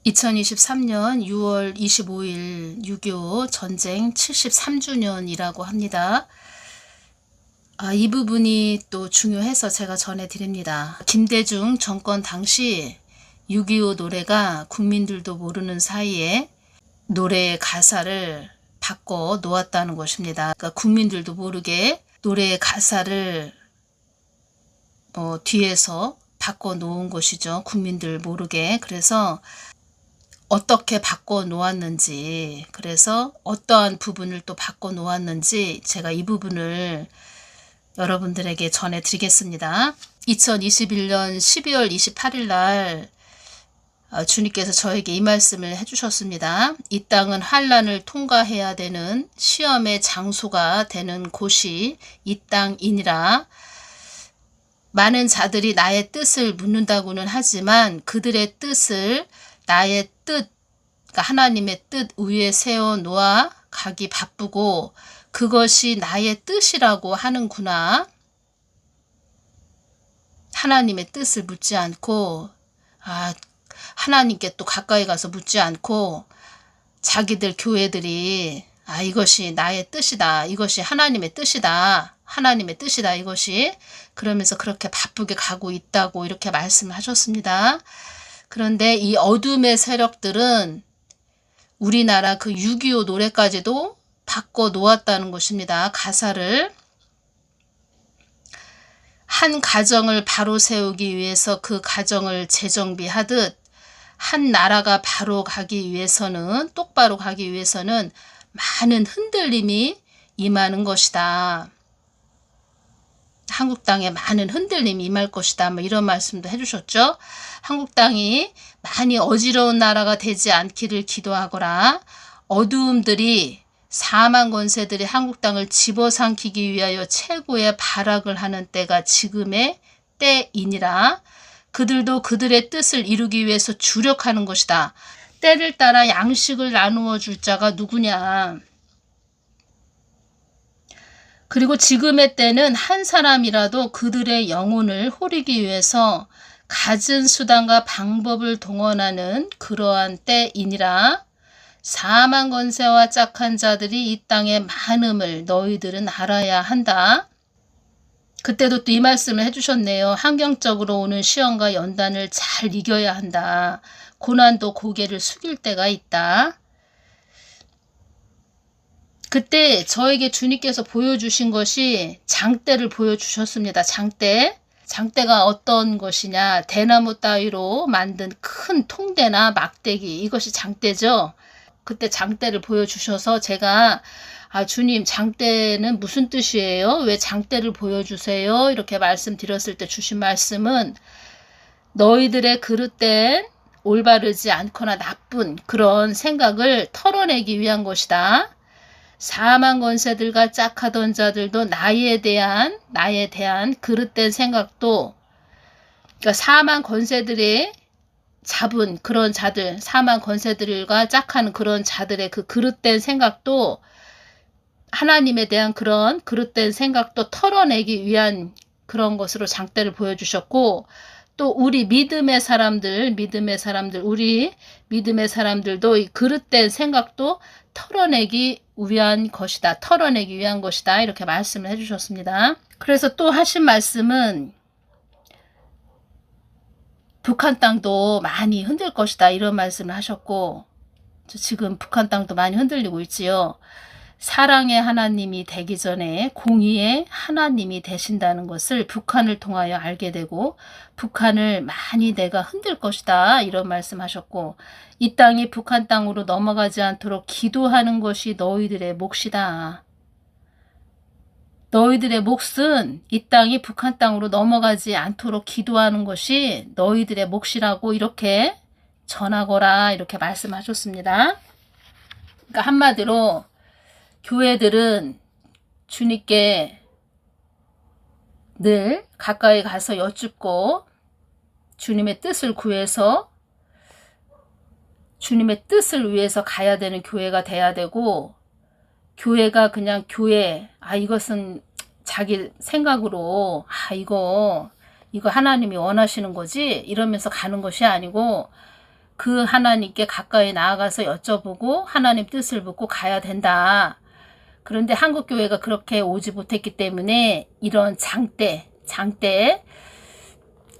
2023년 6월 25일 6.25 전쟁 73주년이라고 합니다. 이 부분이 또 중요해서 제가 전해드립니다. 김대중 정권 당시 6.25 노래가 국민들도 모르는 사이에 노래의 가사를 바꿔 놓았다는 것입니다. 그러니까 국민들도 모르게 노래의 가사를 뒤에서 바꿔 놓은 것이죠. 국민들 모르게. 그래서 어떻게 바꿔 놓았는지, 그래서 어떠한 부분을 또 바꿔 놓았는지 제가 이 부분을 여러분들에게 전해드리겠습니다. 2021년 12월 28일 날 주님께서 저에게 이 말씀을 해주셨습니다. 이 땅은 환난을 통과해야 되는 시험의 장소가 되는 곳이 이 땅이니라. 많은 자들이 나의 뜻을 묻는다고는 하지만 그들의 뜻을 나의 뜻, 그러니까 하나님의 뜻 위에 세워 놓아 가기 바쁘고 그것이 나의 뜻이라고 하는구나. 하나님의 뜻을 묻지 않고 하나님께 또 가까이 가서 묻지 않고 자기들 교회들이 이것이 나의 뜻이다. 이것이 하나님의 뜻이다. 하나님의 뜻이다. 이것이 그러면서 그렇게 바쁘게 가고 있다고 이렇게 말씀하셨습니다. 그런데 이 어둠의 세력들은 우리나라 그 6.25 노래까지도 바꿔 놓았다는 것입니다. 가사를. 한 가정을 바로 세우기 위해서 그 가정을 재정비하듯 한 나라가 바로 가기 위해서는, 똑바로 가기 위해서는 많은 흔들림이 임하는 것이다. 한국 땅에 많은 흔들림이 임할 것이다. 이런 말씀도 해주셨죠. 한국 땅이 많이 어지러운 나라가 되지 않기를 기도하거라. 어두움들이 사망 권세들이 한국 땅을 집어삼키기 위하여 최고의 발악을 하는 때가 지금의 때이니라. 그들도 그들의 뜻을 이루기 위해서 주력하는 것이다. 때를 따라 양식을 나누어 줄 자가 누구냐. 그리고 지금의 때는 한 사람이라도 그들의 영혼을 호리기 위해서 갖은 수단과 방법을 동원하는 그러한 때이니라. 사망 권세와 짝한 자들이 이 땅에 많음을 너희들은 알아야 한다. 그때도 또 이 말씀을 해주셨네요. 환경적으로 오는 시험과 연단을 잘 이겨야 한다. 고난도 고개를 숙일 때가 있다. 그때 저에게 주님께서 보여주신 것이 장대를 보여주셨습니다. 장대. 장대가 어떤 것이냐. 대나무 따위로 만든 큰 통대나 막대기. 이것이 장대죠. 그때 장대를 보여주셔서 제가 주님 장대는 무슨 뜻이에요? 왜 장대를 보여주세요? 이렇게 말씀드렸을 때 주신 말씀은 너희들의 그릇된 올바르지 않거나 나쁜 그런 생각을 털어내기 위한 것이다. 사망 권세들과 짝하던 자들도 나에 대한 그릇된 생각도, 그러니까 사망 권세들의 잡은 그런 자들, 사망 권세들과 짝하는 그런 자들의 그 그릇된 생각도, 하나님에 대한 그런 그릇된 생각도 털어내기 위한 그런 것으로 장대를 보여주셨고, 또 우리 믿음의 사람들, 우리 믿음의 사람들도 이 그릇된 생각도 털어내기 위한 것이다. 이렇게 말씀을 해주셨습니다. 그래서 또 하신 말씀은 북한 땅도 많이 흔들 것이다. 이런 말씀을 하셨고, 지금 북한 땅도 많이 흔들리고 있지요. 사랑의 하나님이 되기 전에 공의의 하나님이 되신다는 것을 북한을 통하여 알게 되고, 북한을 많이 내가 흔들 것이다. 이런 말씀하셨고, 이 땅이 북한 땅으로 넘어가지 않도록 기도하는 것이 너희들의 몫이다. 너희들의 몫은 이 땅이 북한 땅으로 넘어가지 않도록 기도하는 것이 너희들의 몫이라고 이렇게 전하거라. 이렇게 말씀하셨습니다. 그러니까 한마디로 교회들은 주님께 늘 가까이 가서 여쭙고 주님의 뜻을 구해서 주님의 뜻을 위해서 가야 되는 교회가 돼야 되고, 교회가 그냥 교회, 이것은 자기 생각으로 이거 하나님이 원하시는 거지 이러면서 가는 것이 아니고, 그 하나님께 가까이 나아가서 여쭤보고 하나님 뜻을 묻고 가야 된다. 그런데 한국교회가 그렇게 오지 못했기 때문에 이런 장대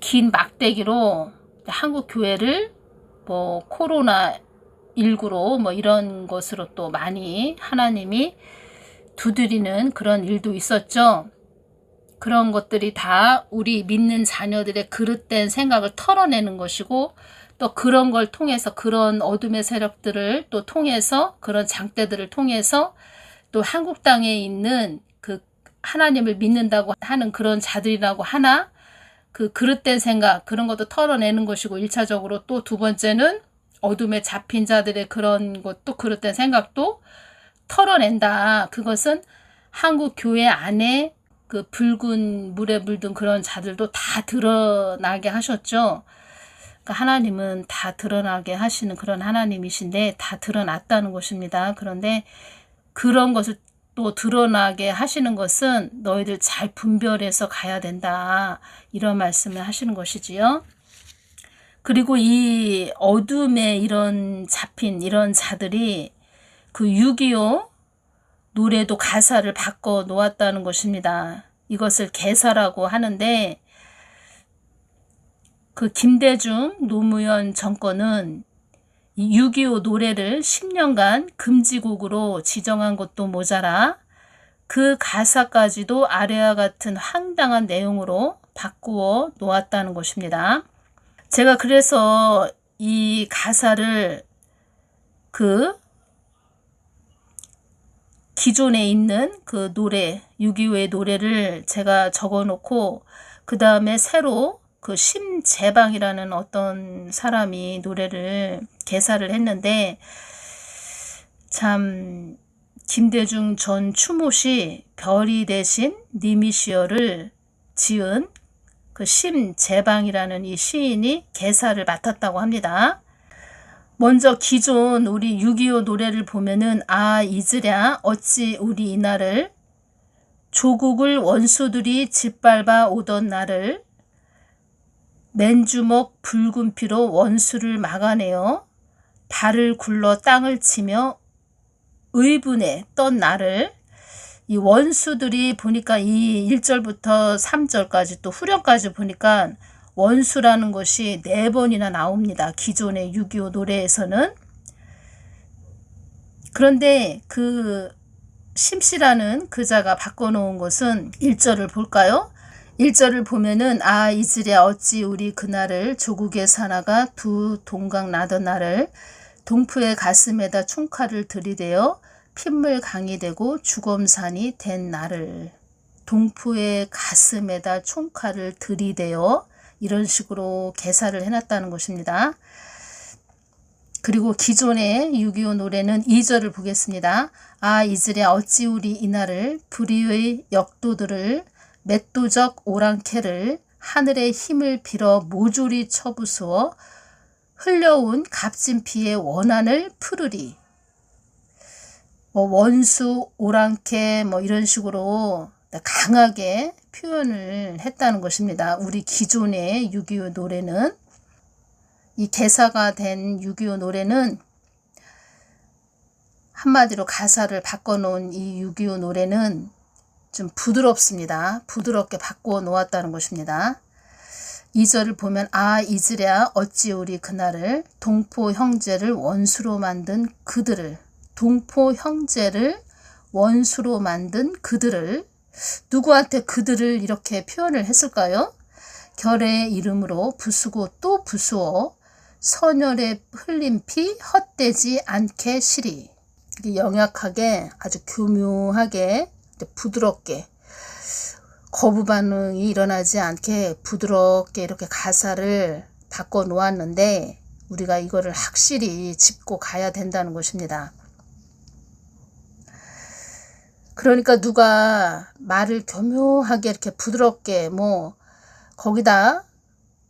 긴 막대기로 한국교회를 뭐 코로나19로 뭐 이런 것으로 또 많이 하나님이 두드리는 그런 일도 있었죠. 그런 것들이 다 우리 믿는 자녀들의 그릇된 생각을 털어내는 것이고, 또 그런 걸 통해서, 그런 어둠의 세력들을 또 통해서, 그런 장대들을 통해서 또 한국 땅에 있는 그 하나님을 믿는다고 하는 그런 자들이라고 하나, 그 그릇된 생각, 그런 것도 털어내는 것이고, 1차적으로 또 두 번째는 어둠에 잡힌 자들의 그런 것도, 그릇된 생각도 털어낸다. 그것은 한국 교회 안에 그 붉은 물에 물든 그런 자들도 다 드러나게 하셨죠. 그러니까 하나님은 다 드러나게 하시는 그런 하나님이신데 다 드러났다는 것입니다. 그런데 그런 것을 또 드러나게 하시는 것은 너희들 잘 분별해서 가야 된다. 이런 말씀을 하시는 것이지요. 그리고 이 어둠에 이런 잡힌 이런 자들이 그 6.25 노래도 가사를 바꿔 놓았다는 것입니다. 이것을 개사라고 하는데, 그 김대중 노무현 정권은 6.25 노래를 10년간 금지곡으로 지정한 것도 모자라 그 가사까지도 아래와 같은 황당한 내용으로 바꾸어 놓았다는 것입니다. 제가 그래서 이 가사를 그 기존에 있는 그 노래, 6.25의 노래를 제가 적어 놓고, 그 다음에 새로 그 심재방이라는 어떤 사람이 노래를 개사를 했는데, 참 김대중 전 추모시 별이 대신 님이시여를 지은 그 심재방이라는 이 시인이 개사를 맡았다고 합니다. 먼저 기존 우리 6.25 노래를 보면은 잊으랴 어찌 우리 이날을, 조국을 원수들이 짓밟아 오던 날을, 맨주먹 붉은 피로 원수를 막아내어 발을 굴러 땅을 치며 의분에 떤 날을, 이 원수들이 보니까 이 1절부터 3절까지 또 후렴까지 보니까 원수라는 것이 4번이나 나옵니다. 기존의 6.25 노래에서는. 그런데 그 심씨라는 그자가 바꿔놓은 것은 1절을 볼까요? 1절을 보면은 잊으랴 어찌 우리 그날을, 조국의 사나가 두 동강 나던 날을, 동포의 가슴에다 총칼을 들이대어 핏물 강이 되고 주검산이 된 날을. 동포의 가슴에다 총칼을 들이대어 이런 식으로 개사를 해놨다는 것입니다. 그리고 기존의 6.25 노래는 2절을 보겠습니다. 잊으랴 어찌 우리 이날을, 불의의 역도들을, 맷도적 오랑캐를, 하늘의 힘을 빌어 모조리 쳐부수어 흘려온 값진 피의 원한을 풀으리. 원수, 오랑캐 이런 식으로 강하게 표현을 했다는 것입니다. 우리 기존의 6.25 노래는, 이 개사가 된 6.25 노래는, 한마디로 가사를 바꿔놓은 이 6.25 노래는 좀 부드럽습니다. 부드럽게 바꾸어 놓았다는 것입니다. 2절을 보면 잊으랴 어찌 우리 그날을, 동포 형제를 원수로 만든 그들을, 동포 형제를 원수로 만든 그들을, 누구한테 그들을 이렇게 표현을 했을까요? 결의 이름으로 부수고 또 부수어 선열의 흘린 피 헛되지 않게 시리. 영약하게 아주 교묘하게 부드럽게 거부 반응이 일어나지 않게 부드럽게 이렇게 가사를 바꿔 놓았는데, 우리가 이거를 확실히 짚고 가야 된다는 것입니다. 그러니까 누가 말을 교묘하게 이렇게 부드럽게 거기다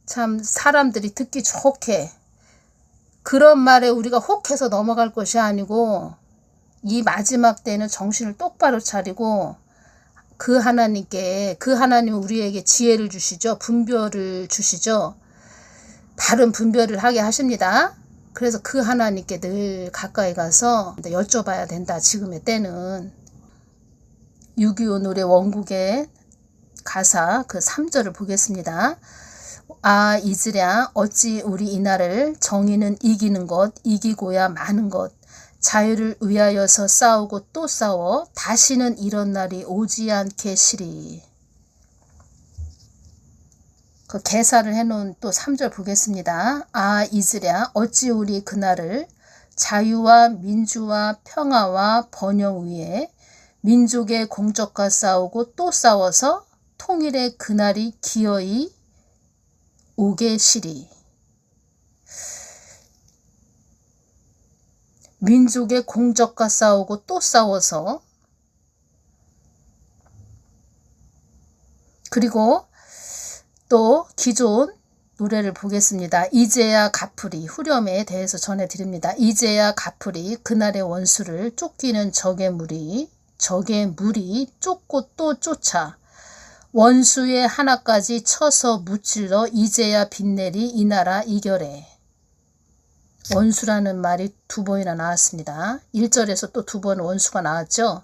참 사람들이 듣기 좋게 그런 말에 우리가 혹해서 넘어갈 것이 아니고, 이 마지막 때는 정신을 똑바로 차리고 그 하나님은 우리에게 지혜를 주시죠. 분별을 주시죠. 바른 분별을 하게 하십니다. 그래서 그 하나님께 늘 가까이 가서 여쭤봐야 된다. 지금의 때는. 6.25 노래 원곡의 가사 그 3절을 보겠습니다. 아 이즈랴 어찌 우리 이날을 정의는 이기는 것 이기고야 마는 것 자유를 위하여서 싸우고 또 싸워 다시는 이런 날이 오지 않게 시리. 그 개사를 해놓은 또 3절 보겠습니다. 아 이즈랴 어찌 우리 그날을 자유와 민주와 평화와 번영 위에 민족의 공적과 싸우고 또 싸워서 통일의 그날이 기어이 오게 시리. 민족의 공적과 싸우고 또 싸워서 그리고 또 기존 노래를 보겠습니다. 이제야 갚으리 후렴에 대해서 전해드립니다. 이제야 갚으리 그날의 원수를 쫓기는 적의 무리 쫓고 또 쫓아 원수의 하나까지 쳐서 무찔러 이제야 빛내리 이 나라 이겨래. 원수라는 말이 2번이나 나왔습니다. 1절에서 또 2번 원수가 나왔죠.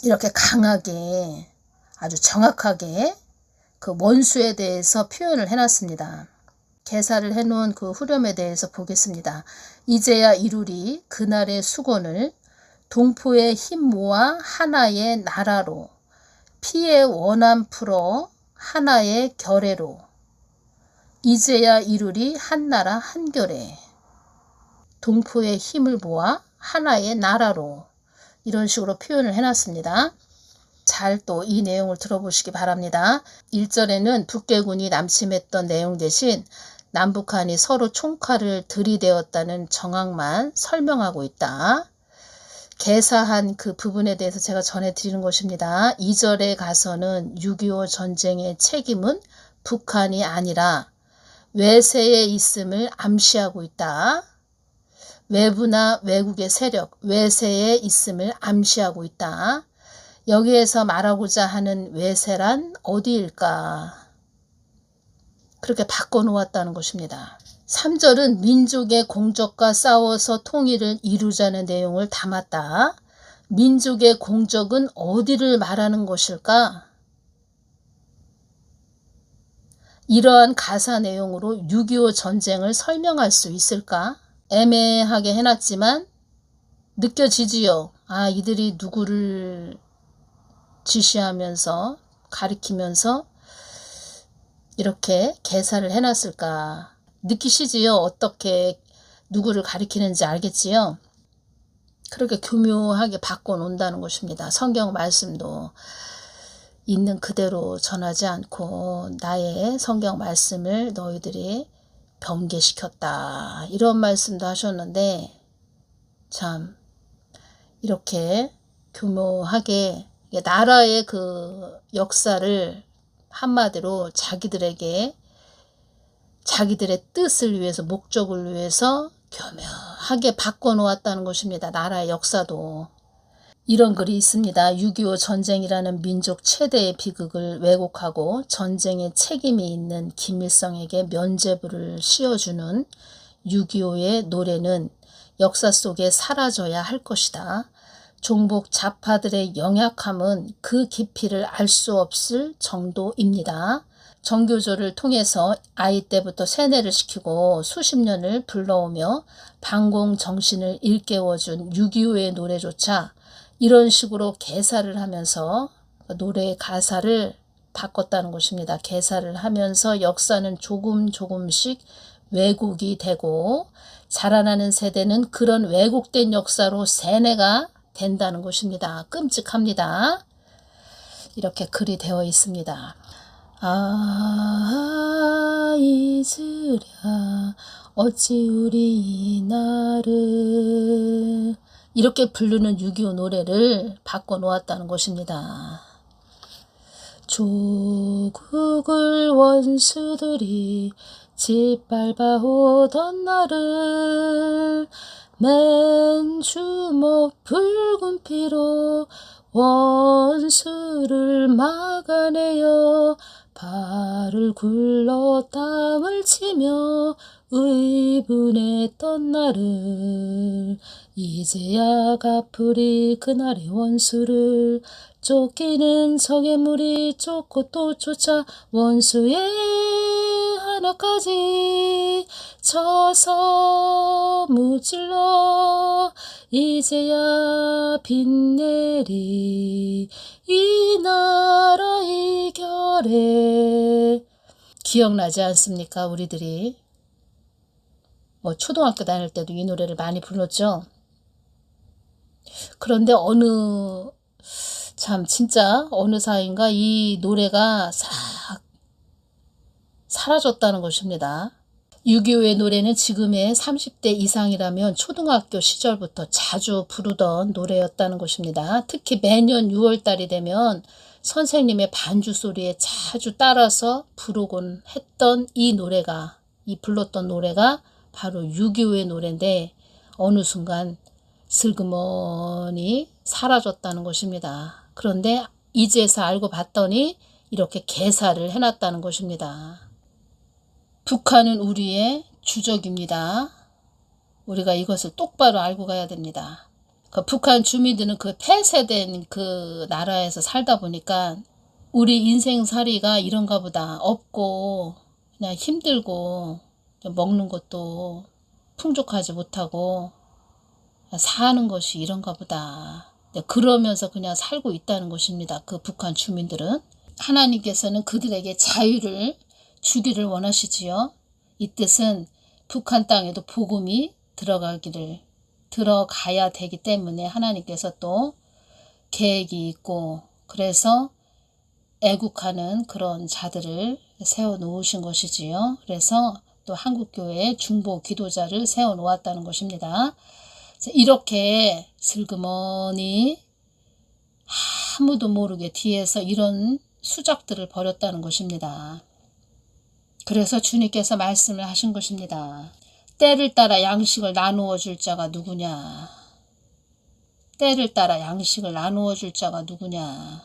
이렇게 강하게 아주 정확하게 그 원수에 대해서 표현을 해놨습니다. 개사를 해놓은 그 후렴에 대해서 보겠습니다. 이제야 이루리 그날의 수건을 동포의 힘 모아 하나의 나라로 피의 원함 풀어 하나의 결례로 이제야 이루리 한나라 한결에. 동포의 힘을 모아 하나의 나라로 이런 식으로 표현을 해놨습니다. 잘 또 이 내용을 들어보시기 바랍니다. 1절에는 북괴군이 남침했던 내용 대신 남북한이 서로 총칼을 들이대었다는 정황만 설명하고 있다. 개사한 그 부분에 대해서 제가 전해드리는 것입니다. 2절에 가서는 6.25 전쟁의 책임은 북한이 아니라 외세에 있음을 암시하고 있다. 외부나 외국의 세력, 외세에 있음을 암시하고 있다. 여기에서 말하고자 하는 외세란 어디일까? 그렇게 바꿔놓았다는 것입니다. 3절은 민족의 공적과 싸워서 통일을 이루자는 내용을 담았다. 민족의 공적은 어디를 말하는 것일까? 이러한 가사 내용으로 6.25 전쟁을 설명할 수 있을까? 애매하게 해놨지만 느껴지지요. 아, 이들이 누구를 지시하면서 가리키면서 이렇게 개사를 해놨을까? 느끼시지요? 어떻게 누구를 가리키는지 알겠지요? 그렇게 교묘하게 바꿔놓는다는 것입니다. 성경 말씀도 있는 그대로 전하지 않고 나의 성경 말씀을 너희들이 변개시켰다. 이런 말씀도 하셨는데 참 이렇게 교묘하게 나라의 그 역사를 한마디로 자기들의 뜻을 위해서 목적을 위해서 교묘하게 바꿔놓았다는 것입니다. 나라의 역사도. 이런 글이 있습니다. 6.25 전쟁이라는 민족 최대의 비극을 왜곡하고 전쟁에 책임이 있는 김일성에게 면죄부를 씌워주는 6.25의 노래는 역사 속에 사라져야 할 것이다. 종북 좌파들의 영약함은 그 깊이를 알 수 없을 정도입니다. 정교조를 통해서 아이 때부터 세뇌를 시키고 수십 년을 불러오며 반공 정신을 일깨워준 6.25의 노래조차 이런 식으로 개사를 하면서 노래의 가사를 바꿨다는 것입니다. 개사를 하면서 역사는 조금씩 왜곡이 되고 자라나는 세대는 그런 왜곡된 역사로 세뇌가 된다는 것입니다. 끔찍합니다. 이렇게 글이 되어 있습니다. 아 이즈랴 어찌 우리 이날을 이렇게 부르는 6.25 노래를 바꿔놓았다는 것입니다. 조국을 원수들이 짓밟아오던 날을 맨 주먹 붉은 피로 원수를 막아내어 발을 굴러 땅을 치며 의분했던 나를 이제야 갚으리 그날의 원수를. 쫓기는 적의 무리 쫓고 또 쫓아 원수의 하나까지 쳐서 무찔러 이제야 빛내리 이 나라 이결에. 기억나지 않습니까? 우리들이 뭐 초등학교 다닐 때도 이 노래를 많이 불렀죠. 그런데 진짜 어느 사이인가 이 노래가 싹 사라졌다는 것입니다. 6.25의 노래는 지금의 30대 이상이라면 초등학교 시절부터 자주 부르던 노래였다는 것입니다. 특히 매년 6월달이 되면 선생님의 반주 소리에 자주 따라서 부르곤 했던 이 불렀던 노래가 바로 6.25의 노래인데 어느 순간 슬그머니 사라졌다는 것입니다. 그런데 이제서 알고 봤더니 이렇게 개사를 해놨다는 것입니다. 북한은 우리의 주적입니다. 우리가 이것을 똑바로 알고 가야 됩니다. 북한 주민들은 그 폐쇄된 그 나라에서 살다 보니까 우리 인생살이가 이런가 보다. 없고 그냥 힘들고 먹는 것도 풍족하지 못하고 사는 것이 이런가 보다. 그러면서 그냥 살고 있다는 것입니다. 그 북한 주민들은. 하나님께서는 그들에게 자유를 주기를 원하시지요. 이 뜻은 북한 땅에도 복음이 들어가야 되기 때문에 하나님께서 또 계획이 있고 그래서 애국하는 그런 자들을 세워놓으신 것이지요. 그래서 또 한국교회에 중보 기도자를 세워놓았다는 것입니다. 이렇게 슬그머니 아무도 모르게 뒤에서 이런 수작들을 벌였다는 것입니다. 그래서 주님께서 말씀을 하신 것입니다. 때를 따라 양식을 나누어 줄 자가 누구냐. 때를 따라 양식을 나누어 줄 자가 누구냐.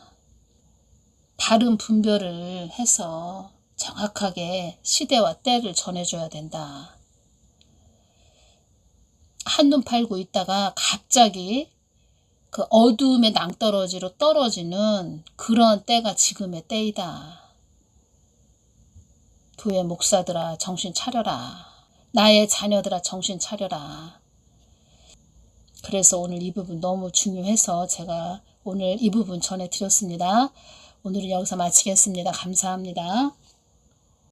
바른 분별을 해서 정확하게 시대와 때를 전해줘야 된다. 한눈 팔고 있다가 갑자기 그 어두움의 낭떠러지로 떨어지는 그런 때가 지금의 때이다. 교회 목사들아 정신 차려라. 나의 자녀들아 정신 차려라. 그래서 오늘 이 부분 너무 중요해서 제가 오늘 이 부분 전해드렸습니다. 오늘은 여기서 마치겠습니다. 감사합니다.